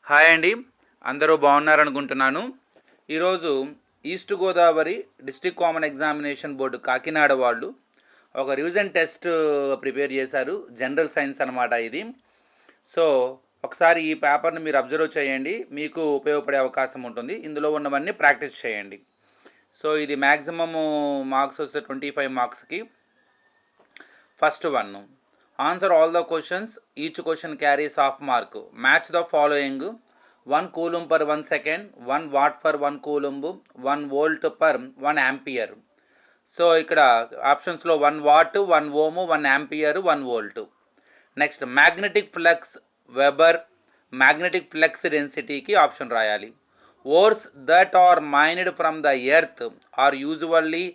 Hi అండి. అందరూ బాగున్నారనుకుంటున్నాను. ఈరోజు east Godavari district common examination board Kakinada వాళ్ళు ఒక రివిజన్ టెస్ట్ ప్రిపేర్ చేశారు. జనరల్ సైన్స్ అనమాట ఇది. సో ఒకసారి ఈ పేపర్ని మీరు అబ్జర్వ్ చేయండి, మీకు ఉపయోగపడే అవకాశం ఉంటుంది. ఇందులో ఉన్నవన్నీ ప్రాక్టీస్ చేయండి. సో ఇది మ్యాక్సిమము మార్క్స్ వస్తే 25 మార్క్స్కి. First one, answer all the questions, each question carries half mark. Match the following: 1 coulomb per 1 second, 1 watt per 1 coulomb, 1 volt per 1 ampere. So ఇక్కడ ఆప్షన్స్లో 1 watt, 1 ohm, 1 ampere, 1 volt. Next magnetic flux weber, magnetic flux డెన్సిటీకి option రాయాలి. Ores that are mined from the earth are usually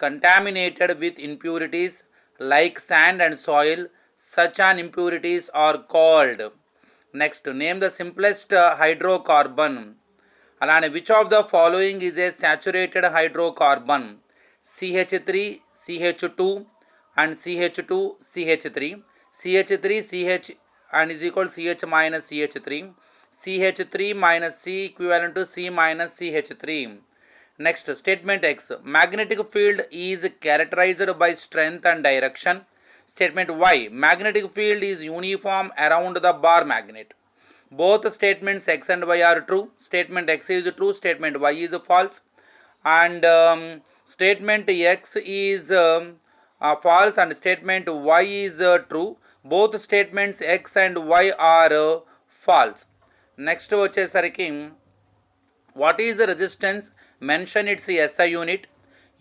contaminated with impurities like sand and soil. Such an impurities are called. Next, name the simplest hydrocarbon. Alane, which of the following is a saturated hydrocarbon? CH3, CH2 and CH2, CH3. CH3, CH and is equal to CH minus CH3. CH3 minus C equivalent to C minus CH3. Next, statement X. Magnetic field is characterized by strength and direction. Statement Y. Magnetic field is uniform around the bar magnet. Both statements X and Y are true. Statement X is true. Statement Y is false. And statement X is false and statement Y is true. Both statements X and Y are false. Next వచ్చేసరికి, what is the resistance? Mention its SI unit.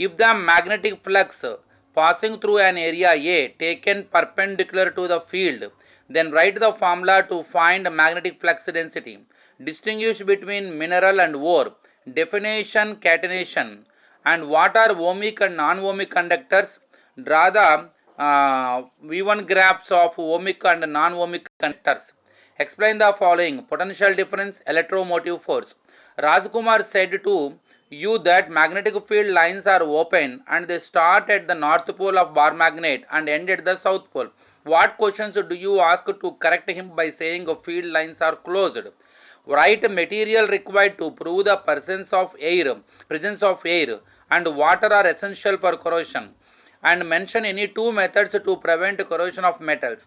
If the magnetic flux passing through an area A taken perpendicular to the field, then write the formula to find magnetic flux density. Distinguish between mineral and ore. Definition catenation. And what are ohmic and non-ohmic conductors? Draw the V1 graphs of ohmic and non-ohmic conductors. Explain the following: potential difference, electromotive force. Rajkumar said to you that magnetic field lines are open and they start at the north pole of bar magnet and end at the south pole. What questions do you ask to correct him by saying field lines are closed? Write material required to prove the presence of air and water are essential for corrosion, and mention any two methods to prevent corrosion of metals.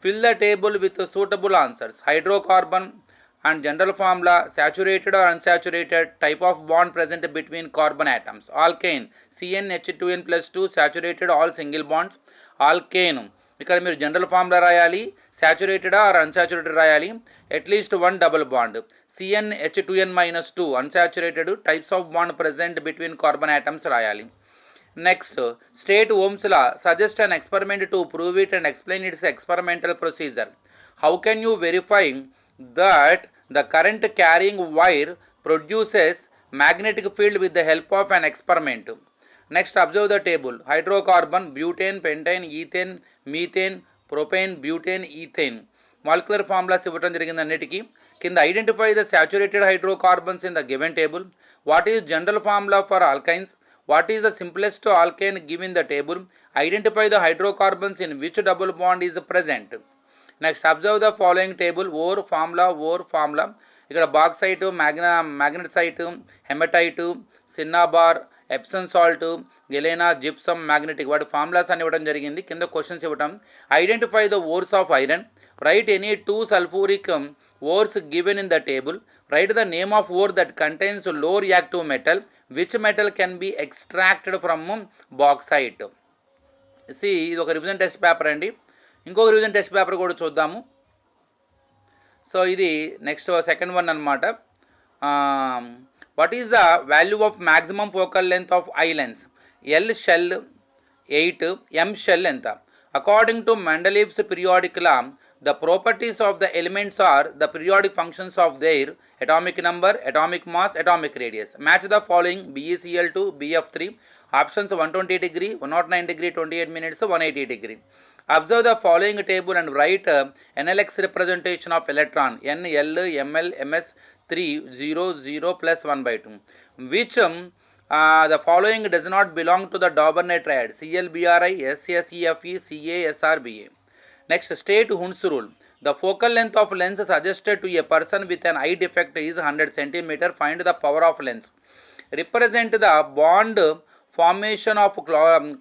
Fill the table with suitable answers. Hydrocarbon and general formula: saturated or unsaturated, type of bond present between carbon atoms. Alkane CnH2n plus 2, saturated, all single bonds. Alkane, ఇక్కడ మీరు general formula రాయాలి, saturated are unsaturated రాయాలి, at least 1 double bond. CnH2n minus 2 unsaturated, types of bond present between carbon atoms రాయాలి. Next, state Ohm's law, suggest an experiment to prove it and explain its experimental procedure. How can you verify that the current carrying wire produces magnetic field with the help of an experiment? Next, observe the table. Hydrocarbon: butane, pentane, ethane, methane, propane, butane, ethane. Molecular formulas ఇవ్వడం జరిగింది అన్నిటికీ. కింద identify the saturated hydrocarbons in the given table. What is general formula for alkynes? What is the simplest alkane given the table? Identify the hydrocarbons in which double bond is present. Next, observe the following table. Ore formula. ఇక్కడ bauxite, magnetite, hematite, cinnabar, Epsom salt, galena, gypsum, magnetic, వాటి formulas అని ఇవ్వడం జరిగింది. కింద questions ఇవ్వడం. Identify the ores of iron. Write any two sulfuric ores given in the table. Write the name of ore that contains low reactive metal. Which metal can be extracted from bauxite? See, ఇది ఒక revision test paper అండి. ఇంకొక revision test paper కూడా చూద్దాము. So ఇది next second one అనమాట. What is the value of maximum focal length of eye lens? L shell 8, M shell ఎంత? According to Mendeleev's periodic law, the properties of the elements are the periodic functions of their atomic number, atomic mass, atomic radius. Match the following: BeCl2, Bf3. Options: 120 degree, 109 degree, 28 minutes, 180 degree. Observe the following table and write NLX representation of electron: N, L, Ml, Ms, 3, 0, 0 plus 1 by 2. Which the following does not belong to the Dauber triad? Cl, Bri, SSEFE, Ca, Srba. Next, state Hund's rule. The focal length of lens suggested to a person with an eye defect is 100 cm. Find the power of lens. Represent the bond formation of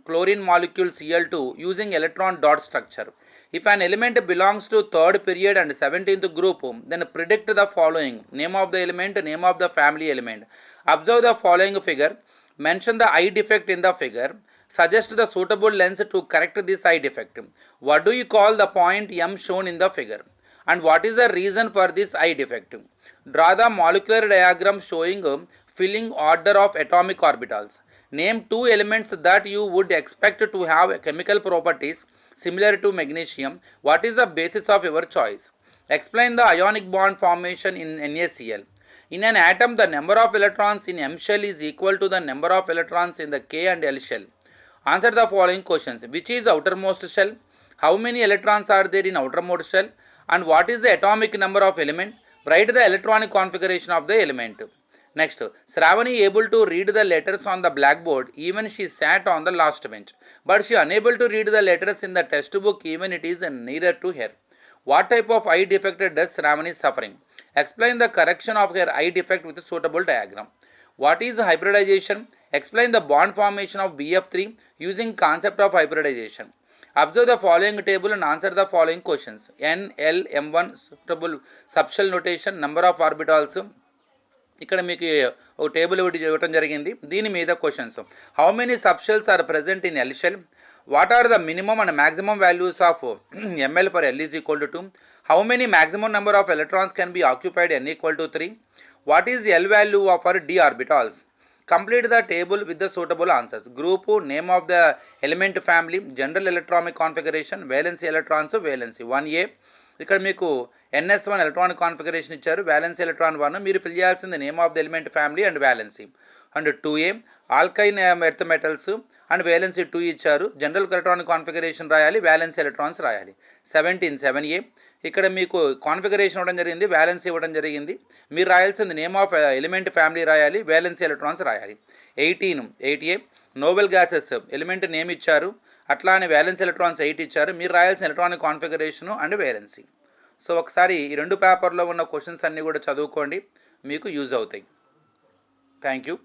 chlorine molecule Cl2 using electron dot structure. If an element belongs to third period and 17th group, then predict the following: name of the element, name of the family element. Observe the following figure. Mention the eye defect in the figure. Suggest the suitable lens to correct this eye defect. What do you call the point M shown in the figure? And what is the reason for this eye defect? Draw the molecular diagram showing filling order of atomic orbitals. Name two elements that you would expect to have chemical properties similar to magnesium. What is the basis of your choice? Explain the ionic bond formation in NaCl. In an atom, the number of electrons in M shell is equal to the number of electrons in the K and L shell. Answer the following questions. Which is outermost shell? How many electrons are there in outermost shell? And what is the atomic number of element? Write the electronic configuration of the element. Next, Shravani able to read the letters on the blackboard even she sat on the last bench, but she unable to read the letters in the textbook even it is nearer to her. What type of eye defect does Shravani suffering? Explain the correction of her eye defect with a suitable diagram. What is hybridization? Explain the bond formation of BF3 using concept of hybridization. Observe the following table and answer the following questions. N, L, M1 suitable subshell notation, number of orbitals. ఇక్కడ మీకు ఒక table ఒకటి ఇవ్వడం జరిగింది. దీని మీద questions. How many subshells are present in L shell? What are the minimum and maximum values of ML for L is equal to 2? How many maximum number of electrons can be occupied N equal to 3? What is L value of our D orbitals? Complete the table with the suitable answers. Group, name of the element family, general electronic configuration, valency electrons, valency 1A. ఇక్కడ మీకు NS1 electronic configuration ఇచ్చారు, valency electron 1. మీరు fill చేయాల్సింది name of the element family and valency. And 2A ఆల్కైన్ earth metals and valency 2 ఇచ్చారు. General electronic configuration రాయాలి, valency electrons రాయాలి. 7A ఇక్కడ మీకు కాన్ఫిగరేషన్ ఇవ్వడం జరిగింది, వ్యాలెన్సీ ఇవ్వడం జరిగింది. మీరు రాయాల్సింది నేమ్ ఆఫ్ ఎలిమెంట్ ఫ్యామిలీ రాయాలి, వ్యాలెన్సీ ఎలక్ట్రాన్స్ రాయాలి. 8A Nobel gases element name ఇచ్చారు, అట్లానే వ్యాలెన్స్ ఎలక్ట్రాన్స్ 8 ఇచ్చారు. మీరు రాయాల్సిన electronic configuration and valency. So ఒకసారి ఈ రెండు పేపర్లో ఉన్న క్వశ్చన్స్ అన్నీ కూడా చదువుకోండి, మీకు యూజ్ అవుతాయి. Thank you.